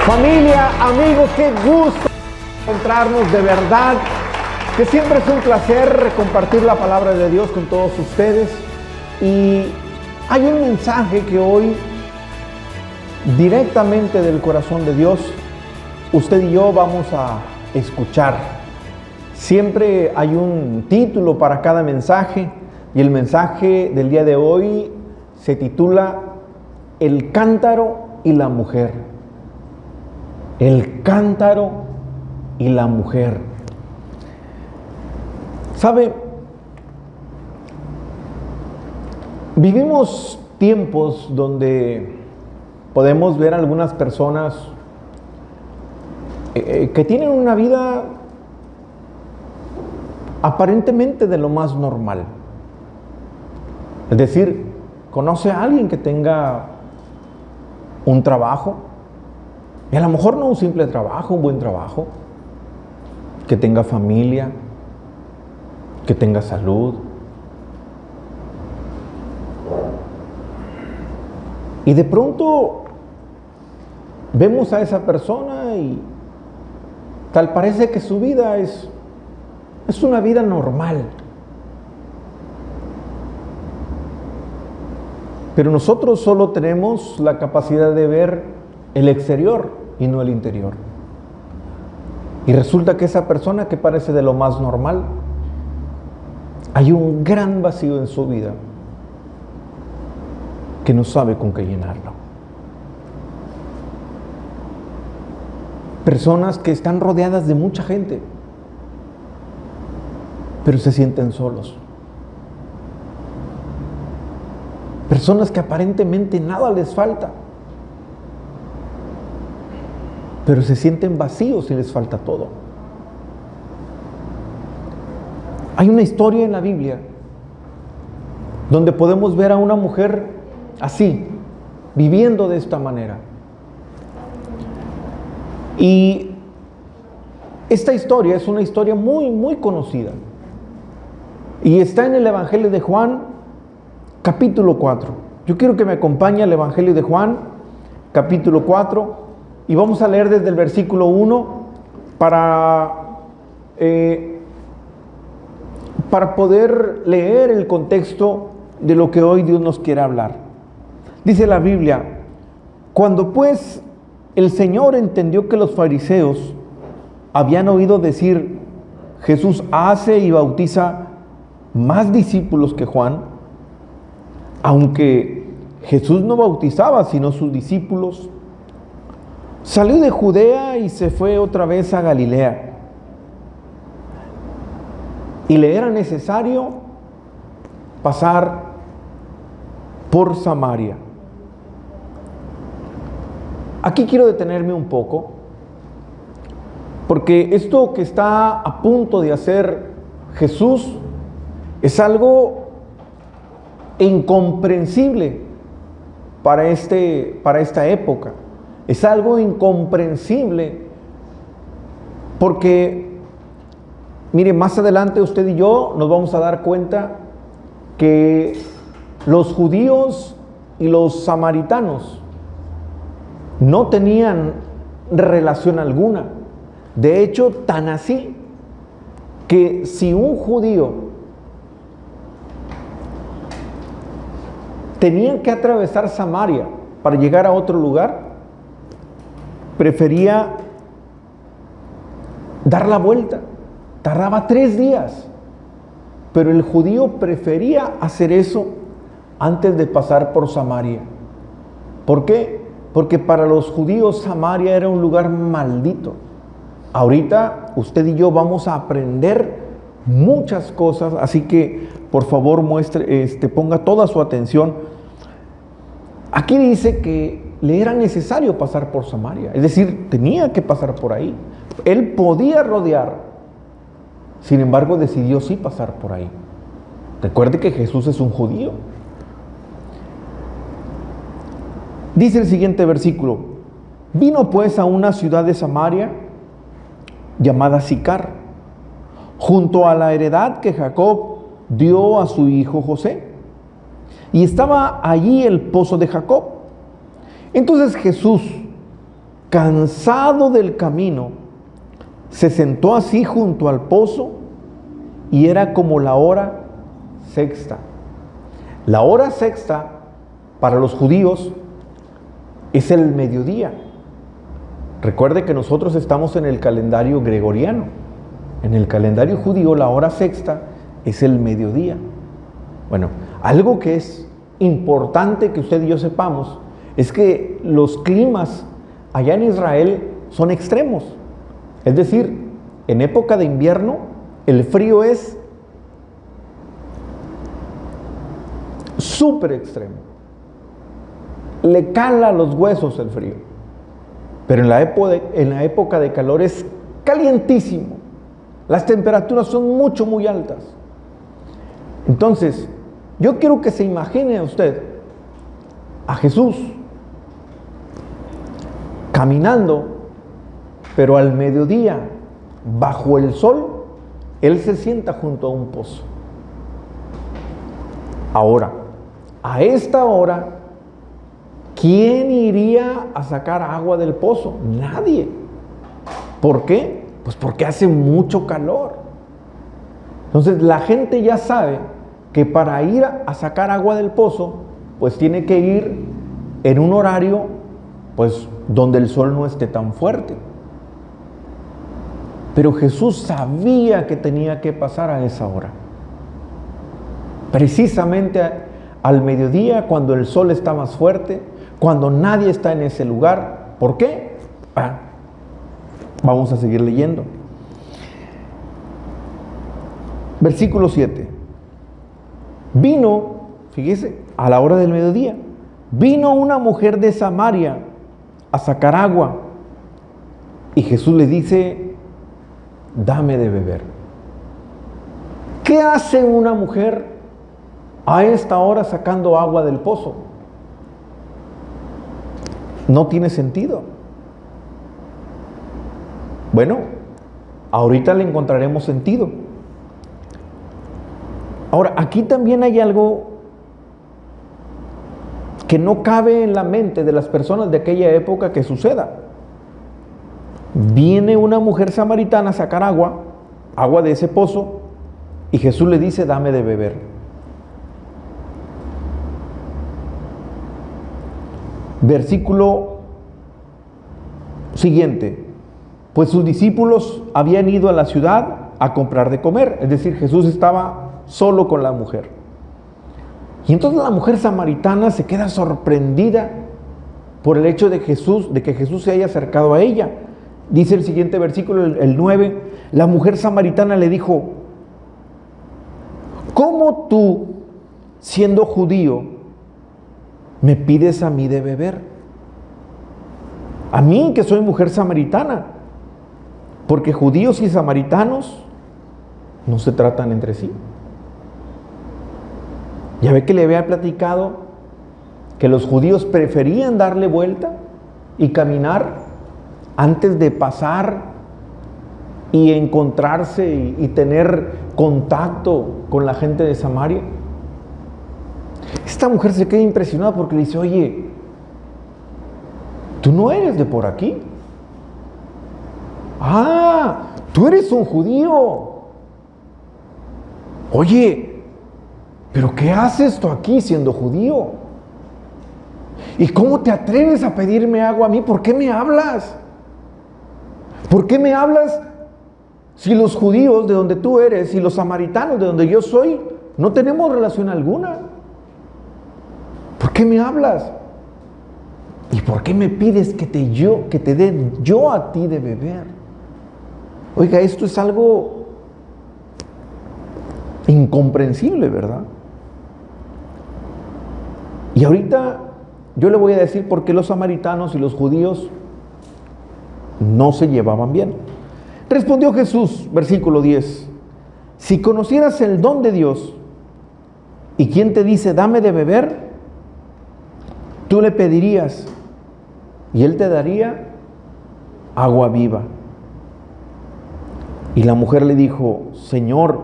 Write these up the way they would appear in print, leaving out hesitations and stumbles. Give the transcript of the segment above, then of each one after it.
Familia, amigos, qué gusto encontrarnos, de verdad, que siempre es un placer compartir la palabra de Dios con todos ustedes. Y hay un mensaje que hoy, directamente del corazón de Dios, usted y yo vamos a escuchar. Siempre hay un título para cada mensaje, y el mensaje del día de hoy se titula El cántaro y la mujer. El cántaro y la mujer. ¿Sabe? Vivimos tiempos donde podemos ver algunas personas que tienen una vida aparentemente de lo más normal. Es decir, conoce a alguien que tenga un trabajo, y a lo mejor no un simple trabajo, un buen trabajo, que tenga familia, que tenga salud. Y de pronto vemos a esa persona y tal parece que su vida es una vida normal. Pero nosotros solo tenemos la capacidad de ver el exterior y no el interior. Y resulta que esa persona que parece de lo más normal, hay un gran vacío en su vida que no sabe con qué llenarlo. Personas que están rodeadas de mucha gente, pero se sienten solos. Personas que aparentemente nada les falta, pero se sienten vacíos y les falta todo. Hay una historia en la Biblia donde podemos ver a una mujer así, viviendo de esta manera. Y esta historia es una historia muy, muy conocida. Y está en el Evangelio de Juan, capítulo 4. Yo quiero que me acompañe al Evangelio de Juan, capítulo 4. Y vamos a leer desde el versículo 1 para poder leer el contexto de lo que hoy Dios nos quiere hablar. Dice la Biblia: cuando pues el Señor entendió que los fariseos habían oído decir, Jesús hace y bautiza más discípulos que Juan, aunque Jesús no bautizaba sino sus discípulos, salió de Judea y se fue otra vez a Galilea. Y le era necesario pasar por Samaria. Aquí quiero detenerme un poco, porque esto que está a punto de hacer Jesús es algo incomprensible para esta época. Es algo incomprensible porque, mire, más adelante usted y yo nos vamos a dar cuenta que los judíos y los samaritanos no tenían relación alguna. De hecho, tan así que si un judío tenía que atravesar Samaria para llegar a otro lugar, prefería dar la vuelta. Tardaba 3 días. Pero el judío prefería hacer eso antes de pasar por Samaria. ¿Por qué? Porque para los judíos Samaria era un lugar maldito. Ahorita usted y yo vamos a aprender muchas cosas, así que por favor ponga toda su atención. Aquí dice que le era necesario pasar por Samaria, es decir, tenía que pasar por ahí. Él podía rodear, sin embargo decidió sí pasar por ahí. Recuerde que Jesús es un judío. Dice el siguiente versículo: vino pues a una ciudad de Samaria llamada Sicar, junto a la heredad que Jacob dio a su hijo José. Y estaba allí el pozo de Jacob. Entonces Jesús, cansado del camino, se sentó así junto al pozo y era como la hora sexta. La hora sexta para los judíos es el mediodía. Recuerde que nosotros estamos en el calendario gregoriano. En el calendario judío la hora sexta es el mediodía. Bueno, algo que es importante que usted y yo sepamos es que los climas allá en Israel son extremos. Es decir, en época de invierno el frío es súper extremo. Le cala los huesos el frío. Pero en la época de calor es calientísimo. Las temperaturas son muy altas. Entonces, yo quiero que se imagine a usted a Jesús caminando, pero al mediodía, bajo el sol, Él se sienta junto a un pozo. Ahora, a esta hora, ¿quién iría a sacar agua del pozo? Nadie. ¿Por qué? Pues porque hace mucho calor. Entonces la gente ya sabe que para ir a sacar agua del pozo, pues tiene que ir en un horario, pues donde el sol no esté tan fuerte. Pero Jesús sabía que tenía que pasar a esa hora. Precisamente al mediodía, cuando el sol está más fuerte, cuando nadie está en ese lugar. ¿Por qué? Vamos a seguir leyendo. Versículo 7. Vino, fíjese, a la hora del mediodía, vino una mujer de Samaria a sacar agua. Y Jesús le dice, dame de beber. ¿Qué hace una mujer a esta hora sacando agua del pozo? No tiene sentido. Bueno, ahorita le encontraremos sentido. Ahora, aquí también hay algo que no cabe en la mente de las personas de aquella época que suceda. Viene una mujer samaritana a sacar agua de ese pozo, y Jesús le dice, dame de beber. Versículo siguiente. Pues sus discípulos habían ido a la ciudad a comprar de comer. Es decir, Jesús estaba solo con la mujer. Y entonces la mujer samaritana se queda sorprendida por el hecho de que Jesús se haya acercado a ella. Dice el siguiente versículo, el 9, la mujer samaritana le dijo, ¿cómo tú, siendo judío, me pides a mí de beber? A mí, que soy mujer samaritana. Porque judíos y samaritanos no se tratan entre sí. Ya ve que le había platicado que los judíos preferían darle vuelta y caminar antes de pasar y encontrarse y tener contacto con la gente de Samaria. Esta mujer se queda impresionada porque le dice, oye, tú no eres de por aquí. Ah, tú eres un judío. Oye, ¿pero qué haces tú aquí siendo judío? ¿Y cómo te atreves a pedirme agua a mí? ¿Por qué me hablas? ¿Por qué me hablas si los judíos de donde tú eres y los samaritanos de donde yo soy no tenemos relación alguna? ¿Por qué me hablas? ¿Y por qué me pides que te dé yo a ti de beber? Oiga, esto es algo incomprensible, ¿verdad? Y ahorita yo le voy a decir por qué los samaritanos y los judíos no se llevaban bien. Respondió Jesús, versículo 10, si conocieras el don de Dios y quien te dice, dame de beber, tú le pedirías y Él te daría agua viva. Y la mujer le dijo, Señor,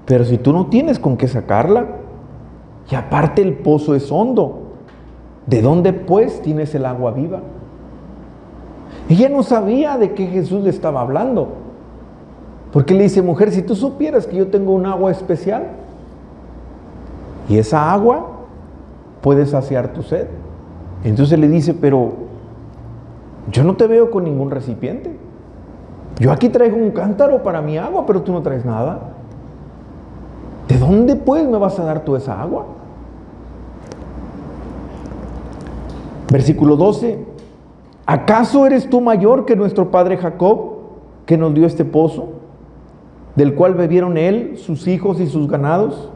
pero si tú no tienes con qué sacarla, y aparte el pozo es hondo, ¿de dónde pues tienes el agua viva? Ella no sabía de qué Jesús le estaba hablando. Porque le dice, mujer, si tú supieras que yo tengo un agua especial, y esa agua puede saciar tu sed. Entonces le dice, pero yo no te veo con ningún recipiente. Yo aquí traigo un cántaro para mi agua, pero tú no traes nada. ¿De dónde pues me vas a dar tú esa agua? Versículo 12. ¿Acaso eres tú mayor que nuestro padre Jacob, que nos dio este pozo, del cual bebieron él, sus hijos y sus ganados?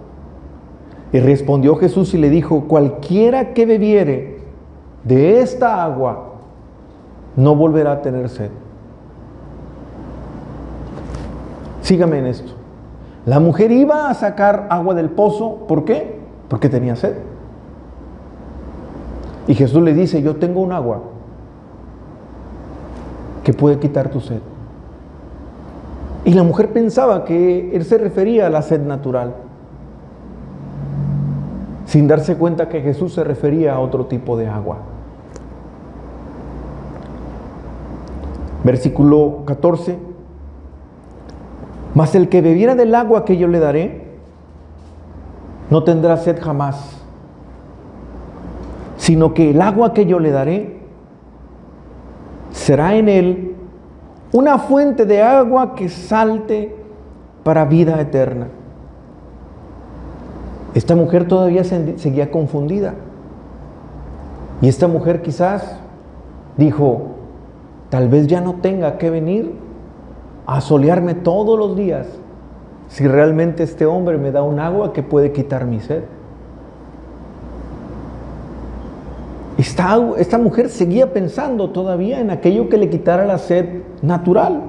Y respondió Jesús y le dijo, cualquiera que bebiere de esta agua no volverá a tener sed. Sígame en esto. La mujer iba a sacar agua del pozo, ¿por qué? Porque tenía sed. Y Jesús le dice, yo tengo un agua que puede quitar tu sed. Y la mujer pensaba que él se refería a la sed natural, sin darse cuenta que Jesús se refería a otro tipo de agua. Versículo 14. Mas el que bebiera del agua que yo le daré, no tendrá sed jamás, sino que el agua que yo le daré será en él una fuente de agua que salte para vida eterna. Esta mujer todavía seguía confundida. Y esta mujer quizás dijo, tal vez ya no tenga que venir a solearme todos los días si realmente este hombre me da un agua que puede quitar mi sed. Esta mujer seguía pensando todavía en aquello que le quitara la sed natural.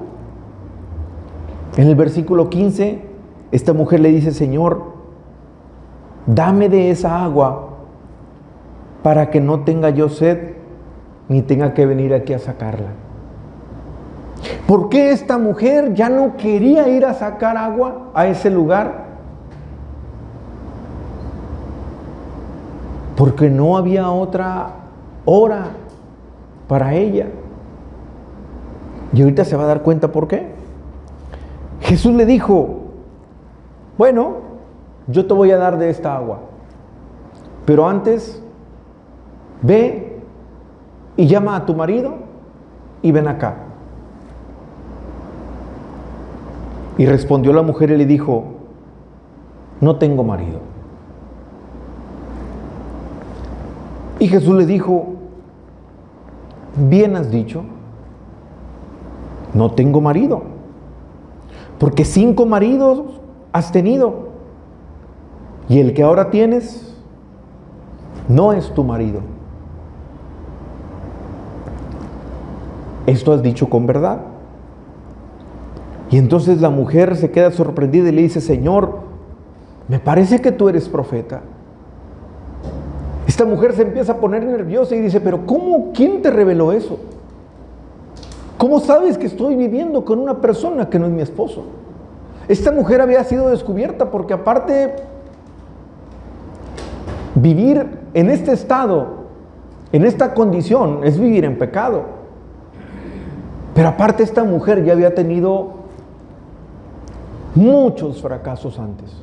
En el versículo 15, esta mujer le dice, Señor, dame de esa agua para que no tenga yo sed ni tenga que venir aquí a sacarla. ¿Por qué esta mujer ya no quería ir a sacar agua a ese lugar? Porque no había otra hora para ella. Y ahorita se va a dar cuenta por qué. Jesús le dijo, bueno, yo te voy a dar de esta agua, pero antes ve y llama a tu marido y ven acá. Y respondió la mujer y le dijo, no tengo marido. Y Jesús le dijo, bien has dicho, no tengo marido, porque 5 maridos has tenido, y el que ahora tienes no es tu marido. Esto has dicho con verdad. Y entonces la mujer se queda sorprendida y le dice, Señor, me parece que tú eres profeta. Esta mujer se empieza a poner nerviosa y dice, pero ¿cómo? ¿Quién te reveló eso? ¿Cómo sabes que estoy viviendo con una persona que no es mi esposo? Esta mujer había sido descubierta porque aparte vivir en este estado, en esta condición, es vivir en pecado. Pero aparte esta mujer ya había tenido muchos fracasos antes.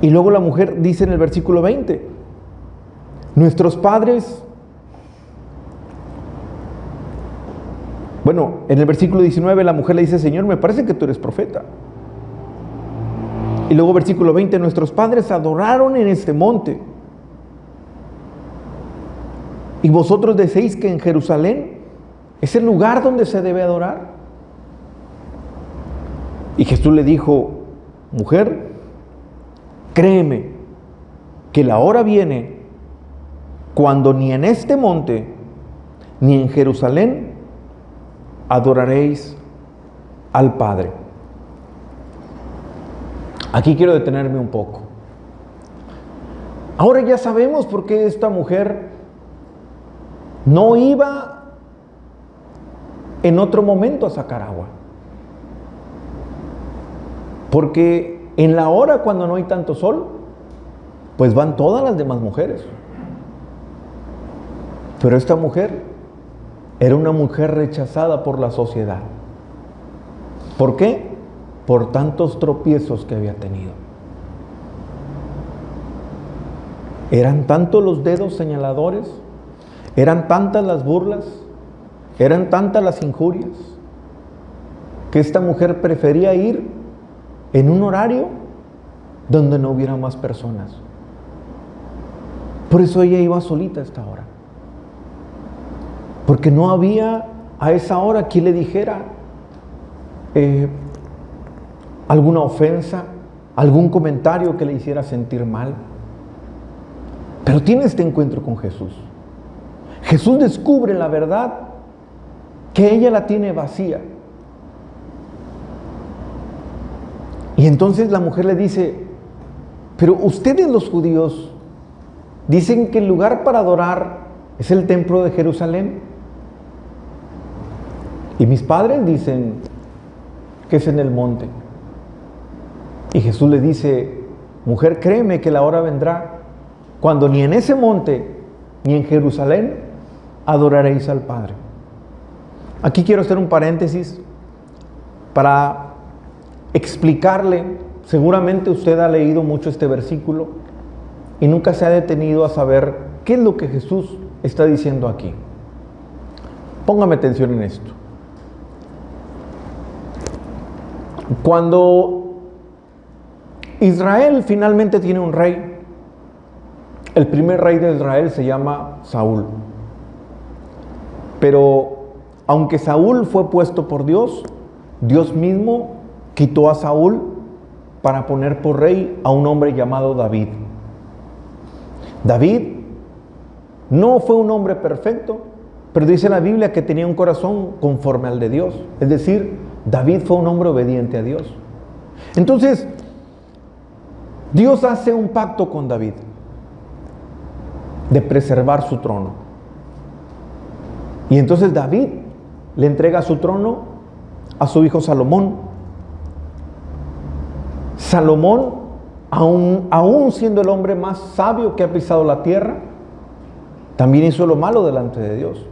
Y luego la mujer dice en el versículo 20, nuestros padres, bueno, en el versículo 19 la mujer le dice, Señor, me parece que tú eres profeta. Y luego versículo 20, nuestros padres adoraron en este monte. Y vosotros decéis que en Jerusalén es el lugar donde se debe adorar. Y Jesús le dijo, mujer, créeme que la hora viene cuando ni en este monte ni en Jerusalén adoraréis al Padre. Aquí quiero detenerme un poco. Ahora ya sabemos por qué esta mujer no iba en otro momento a sacar agua. Porque en la hora cuando no hay tanto sol, pues van todas las demás mujeres. Pero esta mujer era una mujer rechazada por la sociedad. ¿Por qué? Por tantos tropiezos que había tenido. Eran tantos los dedos señaladores, eran tantas las burlas, eran tantas las injurias, que esta mujer prefería ir en un horario donde no hubiera más personas. Por eso ella iba solita a esta hora. Porque no había a esa hora quien le dijera alguna ofensa, algún comentario que le hiciera sentir mal. Pero tiene este encuentro con Jesús. Jesús descubre la verdad que ella la tiene vacía. Y entonces la mujer le dice: pero ustedes los judíos dicen que el lugar para adorar es el templo de Jerusalén. Y mis padres dicen que es en el monte. Y Jesús le dice: mujer, créeme que la hora vendrá cuando ni en ese monte ni en Jerusalén adoraréis al Padre. Aquí quiero hacer un paréntesis para explicarle. Seguramente usted ha leído mucho este versículo y nunca se ha detenido a saber qué es lo que Jesús está diciendo aquí. Póngame atención en esto. Cuando Israel finalmente tiene un rey, el primer rey de Israel se llama Saúl. Pero aunque Saúl fue puesto por Dios, Dios mismo quitó a Saúl para poner por rey a un hombre llamado David. David no fue un hombre perfecto, pero dice la Biblia que tenía un corazón conforme al de Dios. Es decir, David fue un hombre obediente a Dios. Entonces, Dios hace un pacto con David de preservar su trono. Y entonces David le entrega su trono a su hijo Salomón. Salomón, aún siendo el hombre más sabio que ha pisado la tierra, también hizo lo malo delante de Dios.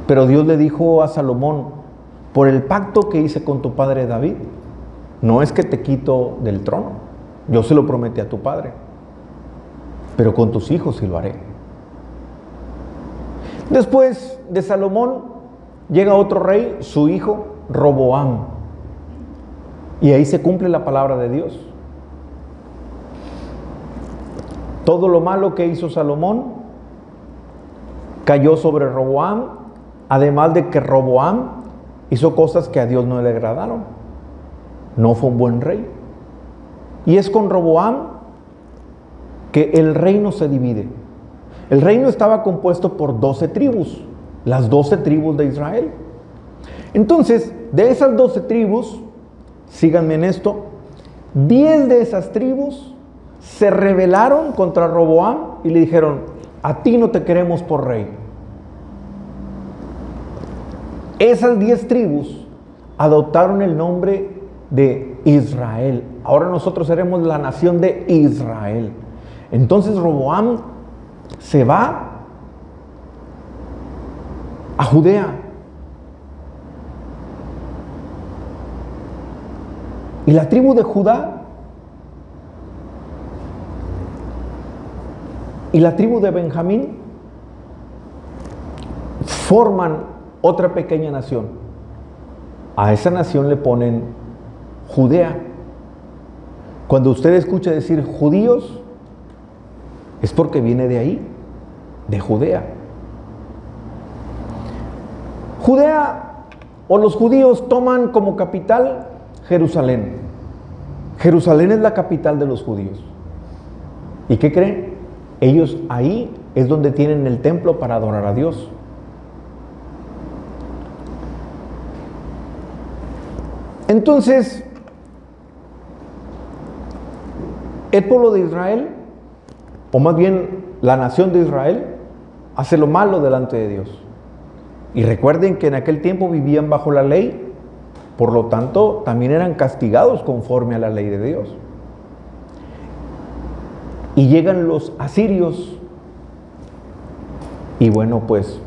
Pero Dios le dijo a Salomón: por el pacto que hice con tu padre David, no es que te quito del trono, yo se lo prometí a tu padre, pero con tus hijos sí lo haré. Después de Salomón llega otro rey, su hijo Roboam, y ahí se cumple la palabra de Dios. Todo lo malo que hizo Salomón cayó sobre Roboam, además de que Roboam hizo cosas que a Dios no le agradaron. No fue un buen rey. Y es con Roboam que el reino se divide. El reino estaba compuesto por 12 tribus, las 12 tribus de Israel. Entonces, de esas 12 tribus, síganme en esto, 10 de esas tribus se rebelaron contra Roboam y le dijeron: a ti no te queremos por rey. Esas 10 tribus adoptaron el nombre de Israel. Ahora nosotros seremos la nación de Israel. Entonces Roboam se va a Judea. Y la tribu de Judá y la tribu de Benjamín forman otra pequeña nación. A esa nación le ponen Judea. Cuando usted escucha decir judíos, es porque viene de ahí, de Judea. Judea o los judíos toman como capital Jerusalén. Jerusalén es la capital de los judíos. ¿Y qué creen? Ellos ahí es donde tienen el templo para adorar a Dios. Entonces, el pueblo de Israel, o más bien la nación de Israel, hace lo malo delante de Dios. Y recuerden que en aquel tiempo vivían bajo la ley, por lo tanto también eran castigados conforme a la ley de Dios. Y llegan los asirios Y bueno, pues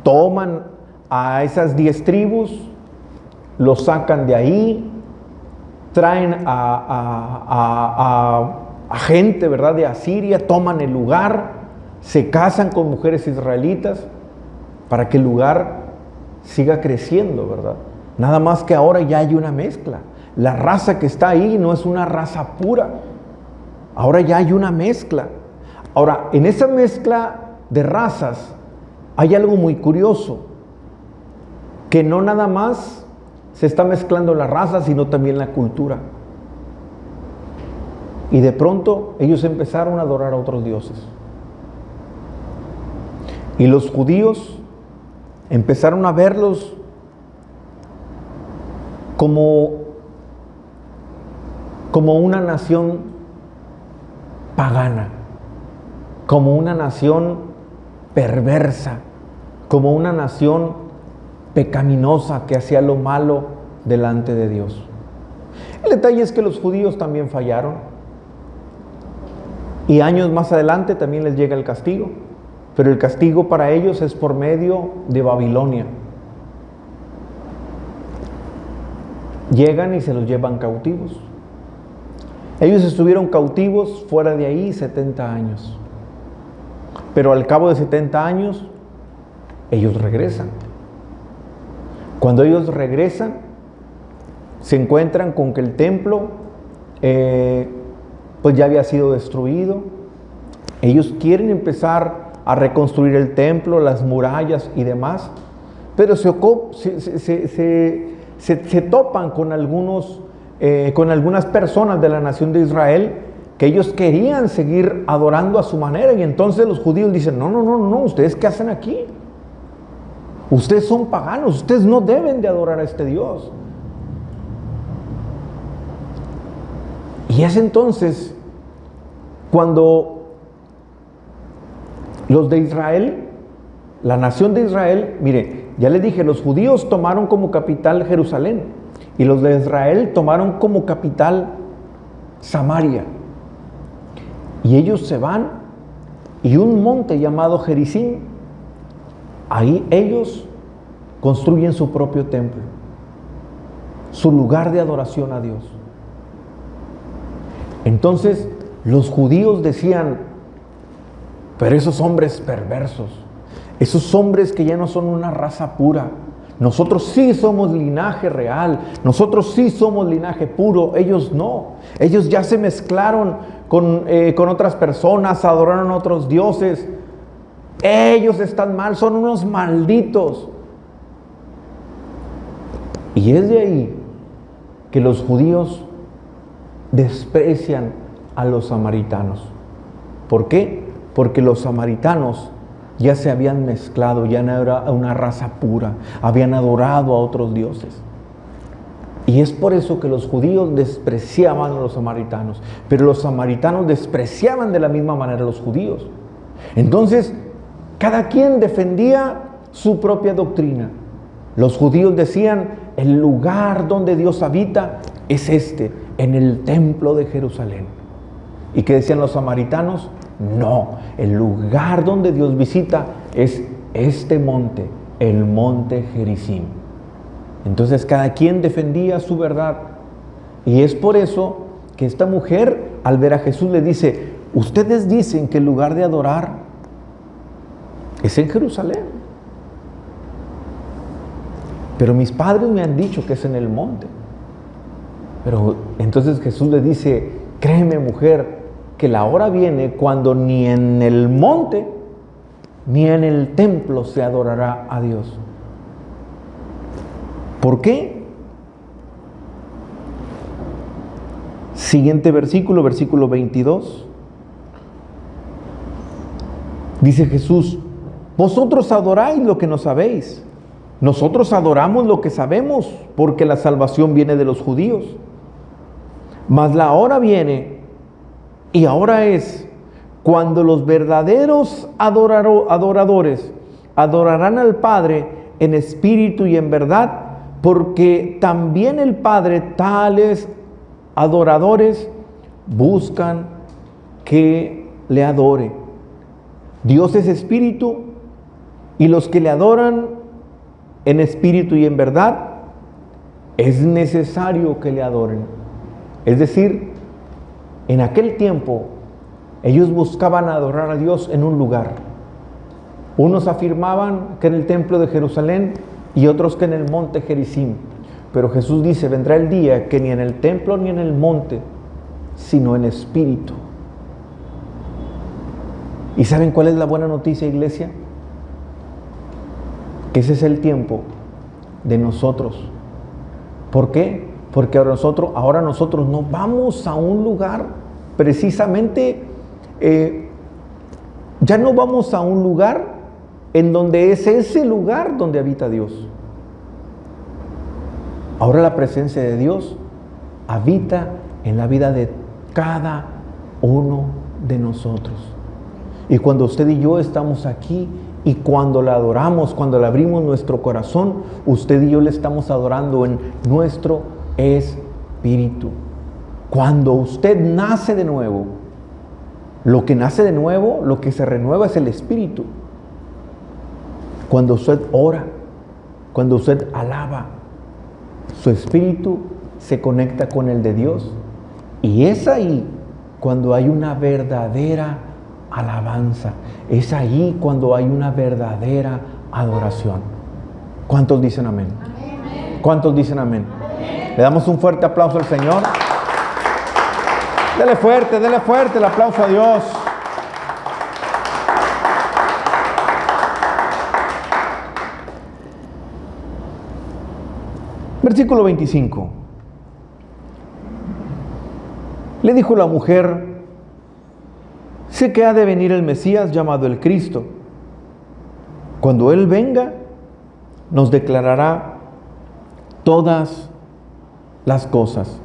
toman a esas 10 tribus, los sacan de ahí, traen a gente, ¿verdad?, de Asiria, toman el lugar, se casan con mujeres israelitas para que el lugar siga creciendo, ¿verdad? Nada más que ahora ya hay una mezcla. La raza que está ahí no es una raza pura. Ahora ya hay una mezcla. Ahora, en esa mezcla de razas hay algo muy curioso, que no nada más se está mezclando la raza, sino también la cultura. Y de pronto ellos empezaron a adorar a otros dioses. Y los judíos empezaron a verlos como una nación pagana, como una nación perversa, como una nación pecaminosa que hacía lo malo delante de Dios. El detalle es que los judíos también fallaron, y años más adelante también les llega el castigo, pero el castigo para ellos es por medio de Babilonia. Llegan y se los llevan cautivos. Ellos estuvieron cautivos fuera de ahí 70 años. Pero al cabo de 70 años, ellos regresan. Cuando ellos regresan, se encuentran con que el templo pues ya había sido destruido. Ellos quieren empezar a reconstruir el templo, las murallas y demás, pero se topan con algunas personas de la nación de Israel que ellos querían seguir adorando a su manera, y entonces los judíos dicen: no, ¿ustedes qué hacen aquí? Ustedes son paganos, ustedes no deben de adorar a este Dios. Y es entonces cuando los de Israel, la nación de Israel, mire, ya les dije, los judíos tomaron como capital Jerusalén, y los de Israel tomaron como capital Samaria. Y ellos se van, y un monte llamado Gerizim, ahí ellos construyen su propio templo, su lugar de adoración a Dios. Entonces los judíos decían: pero esos hombres perversos, esos hombres que ya no son una raza pura, nosotros sí somos linaje real, nosotros sí somos linaje puro, ellos no. Ellos ya se mezclaron con otras personas, adoraron a otros dioses. Ellos están mal, son unos malditos. Y es de ahí que los judíos desprecian a los samaritanos. ¿Por qué? Porque los samaritanos ya se habían mezclado, ya no era una raza pura, habían adorado a otros dioses. Y es por eso que los judíos despreciaban a los samaritanos, pero los samaritanos despreciaban de la misma manera a los judíos. Entonces, cada quien defendía su propia doctrina. Los judíos decían: el lugar donde Dios habita es en el templo de Jerusalén. ¿Y qué decían los samaritanos? No, el lugar donde Dios visita es este monte, el monte Gerizim. Entonces cada quien defendía su verdad. Y es por eso que esta mujer, al ver a Jesús, le dice: ustedes dicen que el lugar de adorar es en Jerusalén, pero mis padres me han dicho que es en el monte. Pero entonces Jesús le dice: créeme, mujer, que la hora viene cuando ni en el monte ni en el templo se adorará a Dios. ¿Por qué? Siguiente versículo, versículo 22. Dice Jesús: vosotros adoráis lo que no sabéis. Nosotros adoramos lo que sabemos, porque la salvación viene de los judíos. Mas la hora viene, y ahora es, cuando los verdaderos adoradores adorarán al Padre en espíritu y en verdad, porque también el Padre tales adoradores buscan que le adore. Dios es espíritu, Y los que le adoran en espíritu y en verdad, es necesario que le adoren. Es decir, en aquel tiempo, ellos buscaban adorar a Dios en un lugar. Unos afirmaban que en el templo de Jerusalén y otros que en el monte Gerizim. Pero Jesús dice, vendrá el día que ni en el templo ni en el monte, sino en espíritu. ¿Y saben cuál es la buena noticia, iglesia? Que ese es el tiempo de nosotros. ¿Por qué? Porque ahora nosotros no vamos a un lugar precisamente, ya no vamos a un lugar en donde es ese lugar donde habita Dios. Ahora la presencia de Dios habita en la vida de cada uno de nosotros. Y cuando usted y yo estamos aquí y cuando la adoramos, cuando le abrimos nuestro corazón, usted y yo le estamos adorando en nuestro espíritu. Cuando usted nace de nuevo, lo que nace de nuevo, lo que se renueva es el espíritu. Cuando usted ora, cuando usted alaba, su espíritu se conecta con el de Dios. Y es ahí cuando hay una verdadera alabanza. Es ahí cuando hay una verdadera adoración. ¿Cuántos dicen amén? Amén. ¿Cuántos dicen amén? Amén. Le damos un fuerte aplauso al Señor. Dele fuerte el aplauso a Dios. Versículo 25. Le dijo la mujer: sé que ha de venir el Mesías llamado el Cristo. Cuando Él venga, nos declarará todas las cosas.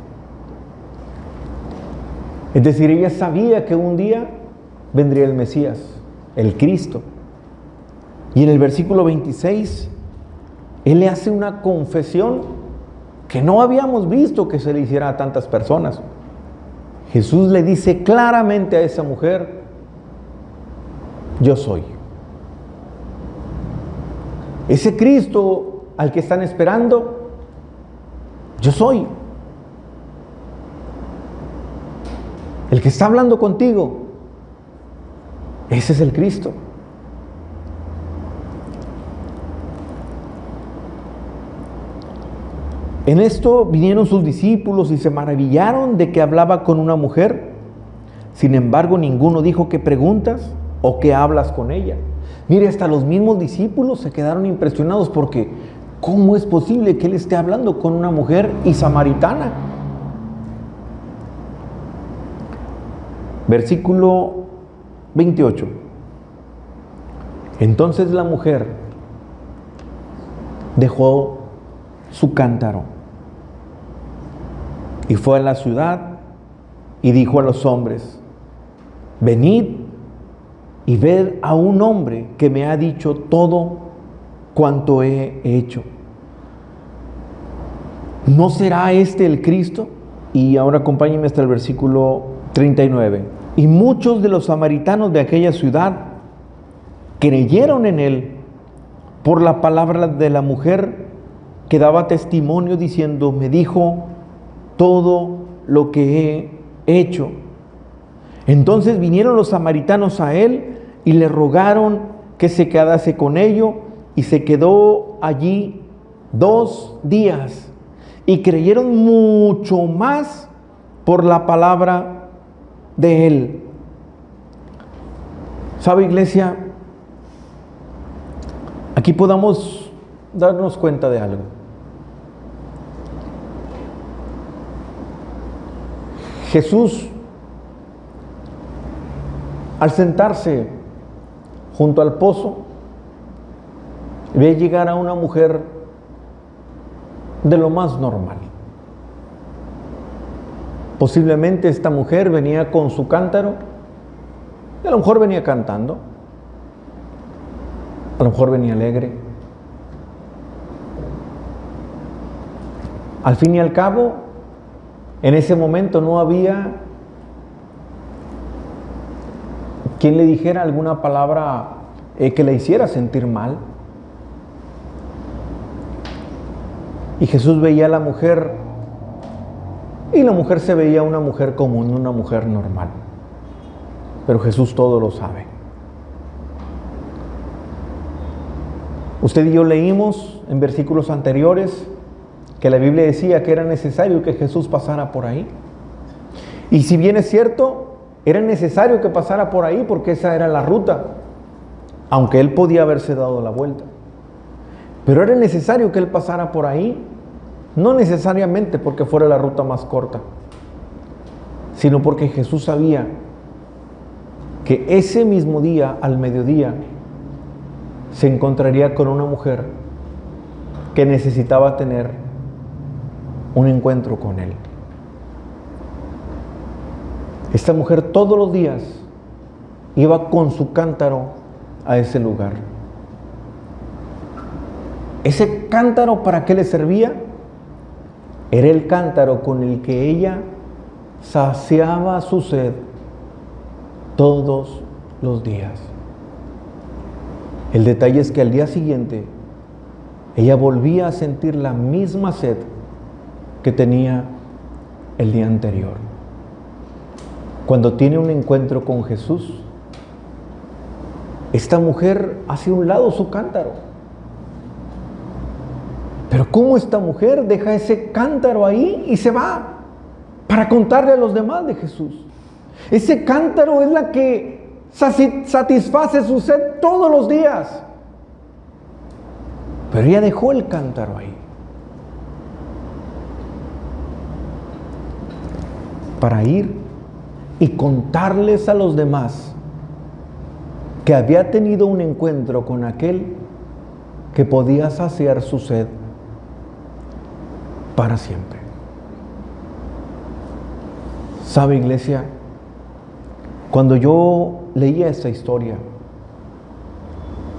Es decir, ella sabía que un día vendría el Mesías, el Cristo. Y en el versículo 26, Él le hace una confesión que no habíamos visto que se le hiciera a tantas personas. Jesús le dice claramente a esa mujer: yo soy. Ese Cristo al que están esperando, yo soy. El que está hablando contigo, ese es el Cristo. En esto vinieron sus discípulos y se maravillaron de que hablaba con una mujer. Sin embargo, ninguno dijo: ¿qué preguntas o qué hablas con ella? Mire, hasta los mismos discípulos se quedaron impresionados porque ¿cómo es posible que Él esté hablando con una mujer y samaritana? Versículo 28. Entonces la mujer dejó su cántaro y fue a la ciudad y dijo a los hombres: venid y ved a un hombre que me ha dicho todo cuanto he hecho. ¿No será este el Cristo? Y ahora acompáñenme hasta el versículo 39. Y muchos de los samaritanos de aquella ciudad creyeron en Él por la palabra de la mujer que daba testimonio diciendo: me dijo todo lo que he hecho. Entonces vinieron los samaritanos a Él y le rogaron que se quedase con ellos, y se quedó allí 2 días. Y creyeron mucho más por la palabra de Él. ¿Sabe, iglesia? Aquí podamos darnos cuenta de algo. Jesús, al sentarse junto al pozo, ve llegar a una mujer de lo más normal. Posiblemente esta mujer venía con su cántaro, y a lo mejor venía cantando, a lo mejor venía alegre. Al fin y al cabo, en ese momento no había quien le dijera alguna palabra que le hiciera sentir mal. Y Jesús veía a la mujer, y la mujer se veía una mujer común, una mujer normal. Pero Jesús todo lo sabe. Usted y yo leímos en versículos anteriores que la Biblia decía que era necesario que Jesús pasara por ahí. Y si bien es cierto, era necesario que pasara por ahí porque esa era la ruta, aunque Él podía haberse dado la vuelta. Pero era necesario que Él pasara por ahí, no necesariamente porque fuera la ruta más corta, sino porque Jesús sabía que ese mismo día, al mediodía, se encontraría con una mujer que necesitaba tener un encuentro con Él. Esta mujer todos los días iba con su cántaro a ese lugar. Ese cántaro, ¿para qué le servía? Era el cántaro con el que ella saciaba su sed todos los días. El detalle es que al día siguiente ella volvía a sentir la misma sed que tenía el día anterior. Cuando tiene un encuentro con Jesús, esta mujer hace a un lado su cántaro. Pero ¿cómo esta mujer deja ese cántaro ahí y se va para contarle a los demás de Jesús? Ese cántaro es la que satisface su sed todos los días. Pero ella dejó el cántaro ahí para ir y contarles a los demás que había tenido un encuentro con aquel que podía saciar su sed para siempre. ¿Sabe, iglesia? Cuando yo leía esta historia,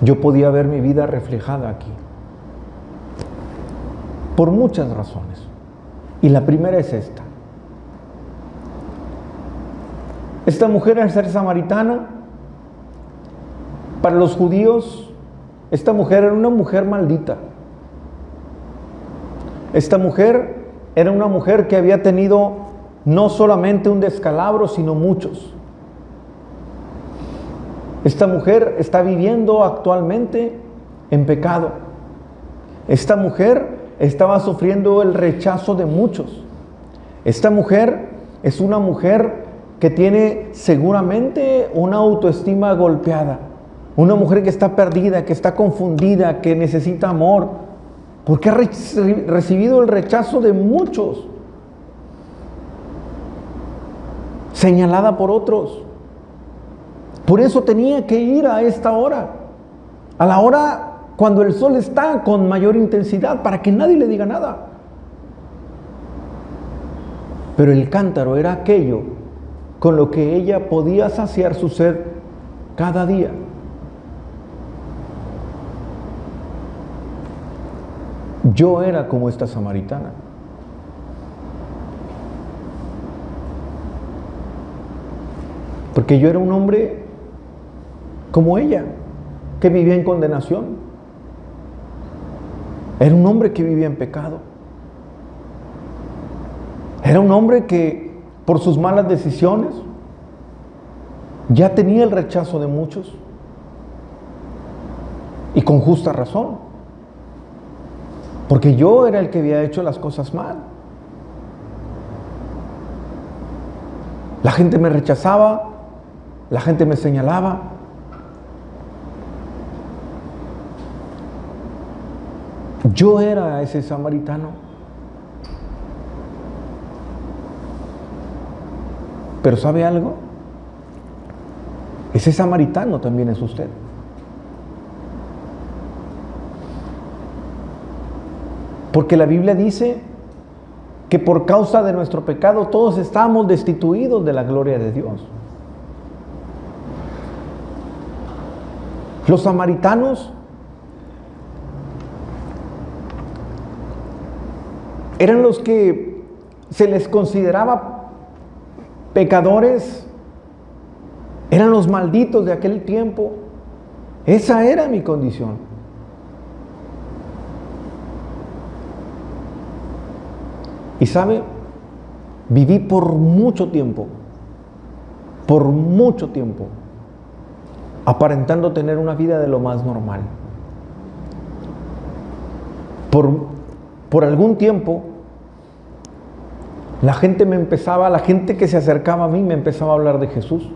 yo podía ver mi vida reflejada aquí. Por muchas razones. Y la primera es esta. Esta mujer, al ser samaritana, para los judíos, esta mujer era una mujer maldita. Esta mujer era una mujer que había tenido no solamente un descalabro, sino muchos. Esta mujer está viviendo actualmente en pecado. Esta mujer estaba sufriendo el rechazo de muchos. Esta mujer es una mujer que tiene seguramente una autoestima golpeada. Una mujer que está perdida, que está confundida, que necesita amor, porque ha recibido el rechazo de muchos, señalada por otros. Por eso tenía que ir a esta hora, a la hora cuando el sol está con mayor intensidad, para que nadie le diga nada. Pero el cántaro era aquello con lo que ella podía saciar su sed cada día. Yo era como esta samaritana. Porque yo era un hombre como ella, que vivía en condenación. Era un hombre que vivía en pecado. Era un hombre que, por sus malas decisiones, ya tenía el rechazo de muchos. Y con justa razón. Porque yo era el que había hecho las cosas mal. La gente me rechazaba, la gente me señalaba. Yo era ese samaritano. Pero ¿sabe algo? Ese samaritano también es usted. Porque la Biblia dice que por causa de nuestro pecado todos estamos destituidos de la gloria de Dios. Los samaritanos eran los que se les consideraba pecadores, eran los malditos de aquel tiempo, Esa era mi condición. Y sabe, viví por mucho tiempo, aparentando tener una vida de lo más normal. Por algún tiempo, la gente que se acercaba a mí me empezaba a hablar de Jesús.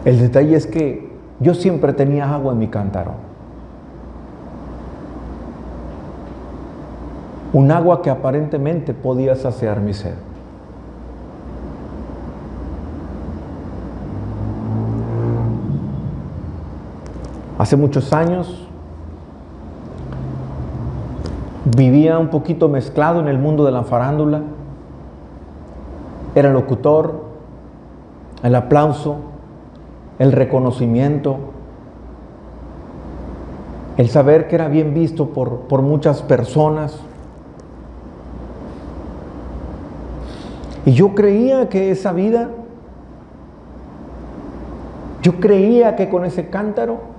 El detalle es que yo siempre tenía agua en mi cántaro. Un agua que aparentemente podía saciar mi sed. Hace muchos años vivía un poquito mezclado en el mundo de la farándula. Era locutor, el aplauso, el reconocimiento, el saber que era bien visto por muchas personas. Y yo creía que esa vida, yo creía que con ese cántaro,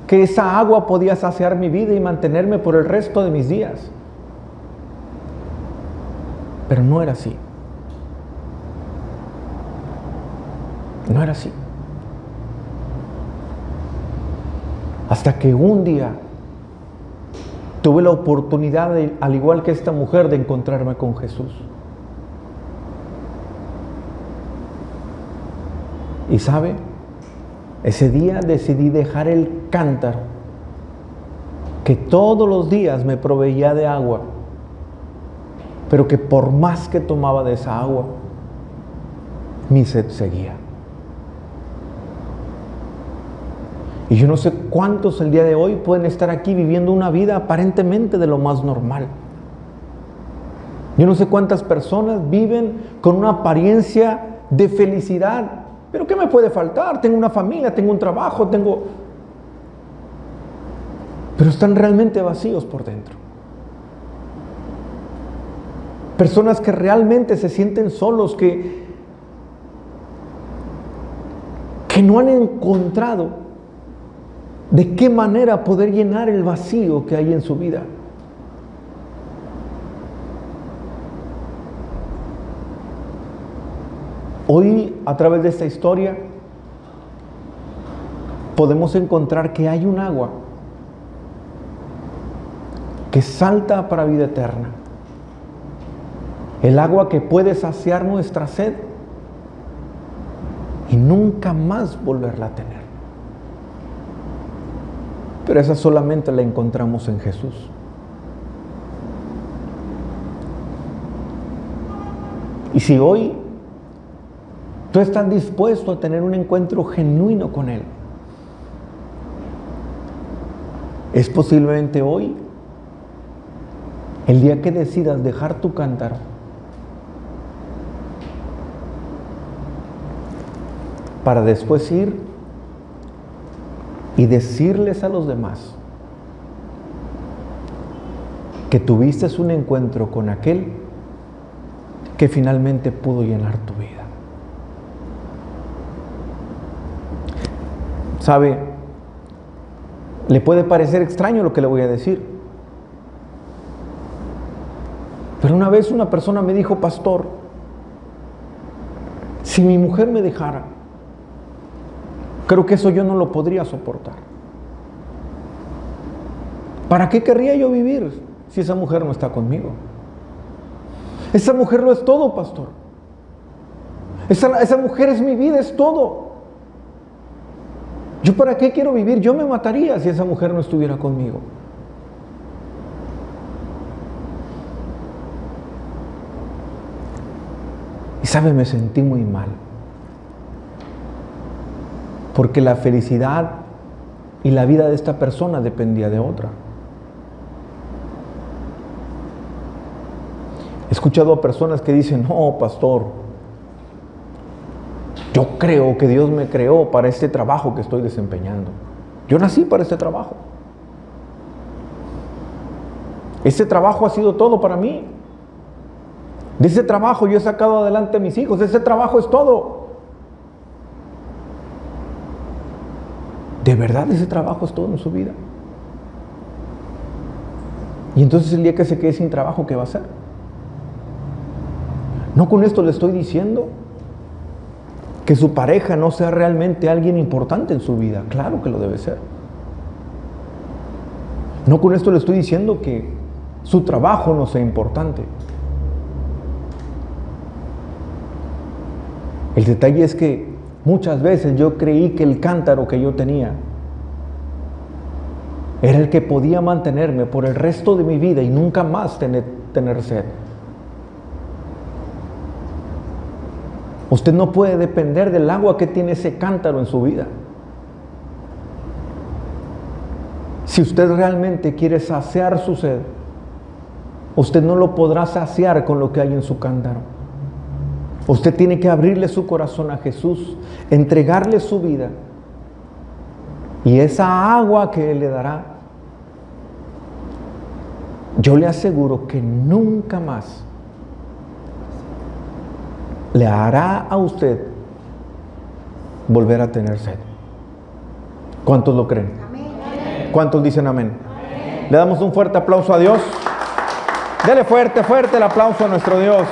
que esa agua podía saciar mi vida y mantenerme por el resto de mis días. Pero no era así. No era así. Hasta que un día tuve la oportunidad, al igual que esta mujer, de encontrarme con Jesús. Y sabe, ese día decidí dejar el cántaro que todos los días me proveía de agua, pero que por más que tomaba de esa agua, mi sed seguía. Y yo no sé cuántos el día de hoy pueden estar aquí viviendo una vida aparentemente de lo más normal. Yo no sé cuántas personas viven con una apariencia de felicidad. ¿Pero qué me puede faltar? Tengo una familia, tengo un trabajo, pero están realmente vacíos por dentro. Personas que realmente se sienten solos, que no han encontrado de qué manera poder llenar el vacío que hay en su vida. Hoy, a través de esta historia, podemos encontrar que hay un agua que salta para vida eterna. El agua que puede saciar nuestra sed y nunca más volverla a tener. Pero esa solamente la encontramos en Jesús. Y si hoy tú estás dispuesto a tener un encuentro genuino con Él, es posiblemente hoy el día que decidas dejar tu cántaro para después ir y decirles a los demás que tuviste un encuentro con aquel que finalmente pudo llenar tu vida. ¿Sabe? Le puede parecer extraño lo que le voy a decir. Pero una vez una persona me dijo: pastor, si mi mujer me dejara, creo que eso yo no lo podría soportar. ¿Para qué querría yo vivir si esa mujer no está conmigo? Esa mujer lo es todo, pastor. Esa mujer es mi vida, es todo. ¿Yo para qué quiero vivir? Yo me mataría si esa mujer no estuviera conmigo. Y sabe, me sentí muy mal. Porque la felicidad y la vida de esta persona dependía de otra. He escuchado a personas que dicen: no, pastor, yo creo que Dios me creó para este trabajo que estoy desempeñando. Yo nací para este trabajo. Este trabajo ha sido todo para mí. De ese trabajo yo he sacado adelante a mis hijos. Ese trabajo es todo. verdad ese trabajo es todo en su vida? Y entonces el día que se quede sin trabajo, ¿qué va a hacer? No con esto le estoy diciendo que su pareja no sea realmente alguien importante en su vida. Claro que lo debe ser. No con esto le estoy diciendo que su trabajo no sea importante. El detalle es que muchas veces yo creí que el cántaro que yo tenía era el que podía mantenerme por el resto de mi vida y nunca más tener sed. Usted no puede depender del agua que tiene ese cántaro en su vida. Si usted realmente quiere saciar su sed, usted no lo podrá saciar con lo que hay en su cántaro. Usted tiene que abrirle su corazón a Jesús, entregarle su vida, y esa agua que Él le dará, yo le aseguro que nunca más le hará a usted volver a tener sed. ¿Cuántos lo creen? Amén. ¿Cuántos dicen amén? Amén. Le damos un fuerte aplauso a Dios. Dele fuerte el aplauso a nuestro Dios.